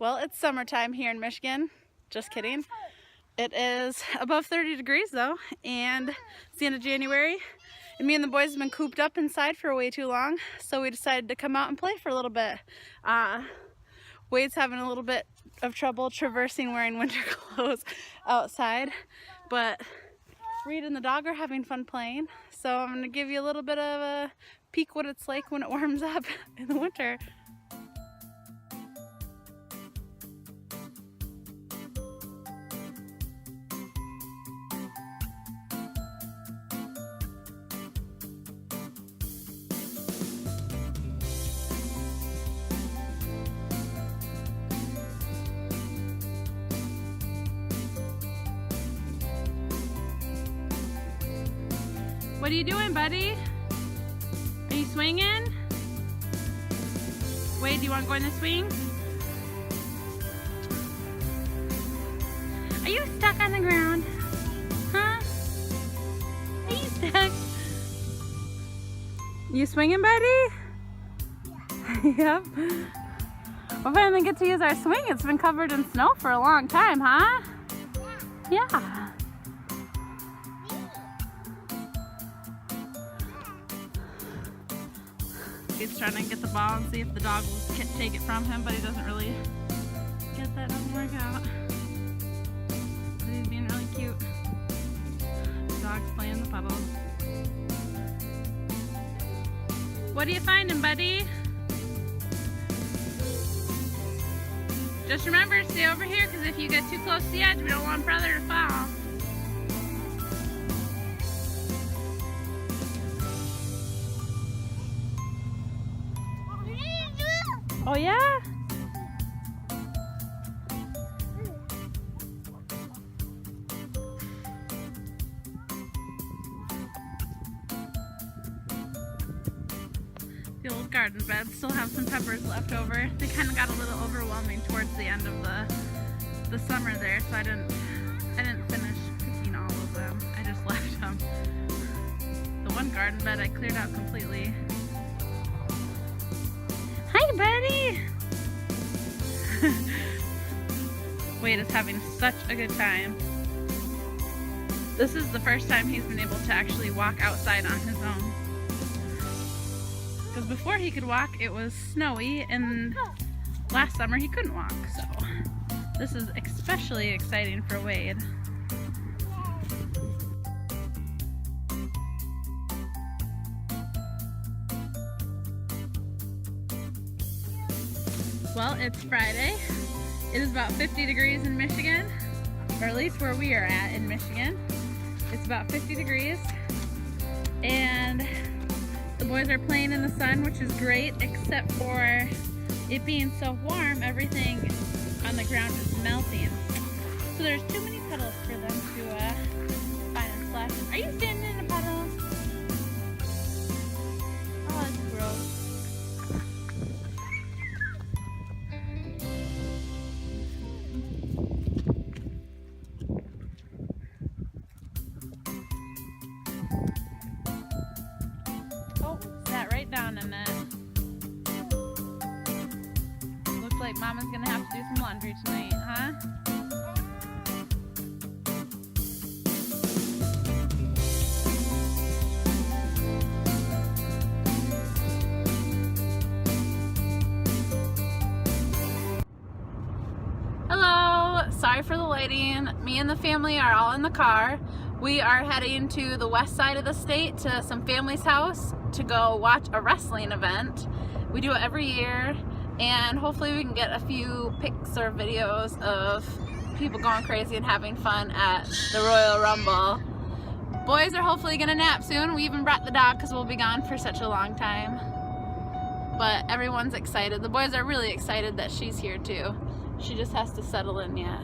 Well, it's summertime here in Michigan. Just kidding. It is above 30 degrees though, and it's the end of January. And me and the boys have been cooped up inside for way too long, so we decided to come out and play for a little bit. Wade's having a little bit of trouble traversing wearing winter clothes outside, but Reed and the dog are having fun playing. So I'm going to give you a little bit of a peek what it's like when it warms up in the winter. What are you doing, buddy? Are you swinging? Wade, do you want to go in the swing? Are you stuck on the ground? Huh? Are you stuck? You swinging, buddy? Yep. We'll finally get to use our swing. It's been covered in snow for a long time, huh? Yeah. He's trying to get the ball and see if the dog will take it from him, but he doesn't really get that. Doesn't work out. But he's being really cute. The dog's playing the puddles. What are you finding, buddy? Just remember, stay over here, because if you get too close to the edge, we don't want brother to fall. Oh yeah? The old garden beds still have some peppers left over. They kind of got a little overwhelming towards the end of the summer there, so I didn't finish picking all of them. I just left them. The one garden bed I cleared out completely. Hi, buddy! Wade is having such a good time. This is the first time he's been able to actually walk outside on his own. Because before he could walk, it was snowy, and last summer he couldn't walk, so this is especially exciting for Wade. Well, it's Friday. It is about 50 degrees in Michigan, or at least where we are at in Michigan. It's about 50 degrees, and the boys are playing in the sun, which is great, except for it being so warm, everything on the ground is melting. So there's too many puddles for them to find and splash in. Are you standing in a puddle? Oh, that's gross. Down in it. Looks like Mama's gonna have to do some laundry tonight, huh? Hello! Sorry for the lighting. Me and the family are all in the car. We are heading to the west side of the state to some family's house to go watch a wrestling event. We do it every year, and hopefully we can get a few pics or videos of people going crazy and having fun at the Royal Rumble. Boys are hopefully gonna nap soon. We even brought the dog because we'll be gone for such a long time. But everyone's excited. The boys are really excited that she's here too. She just has to settle in yet.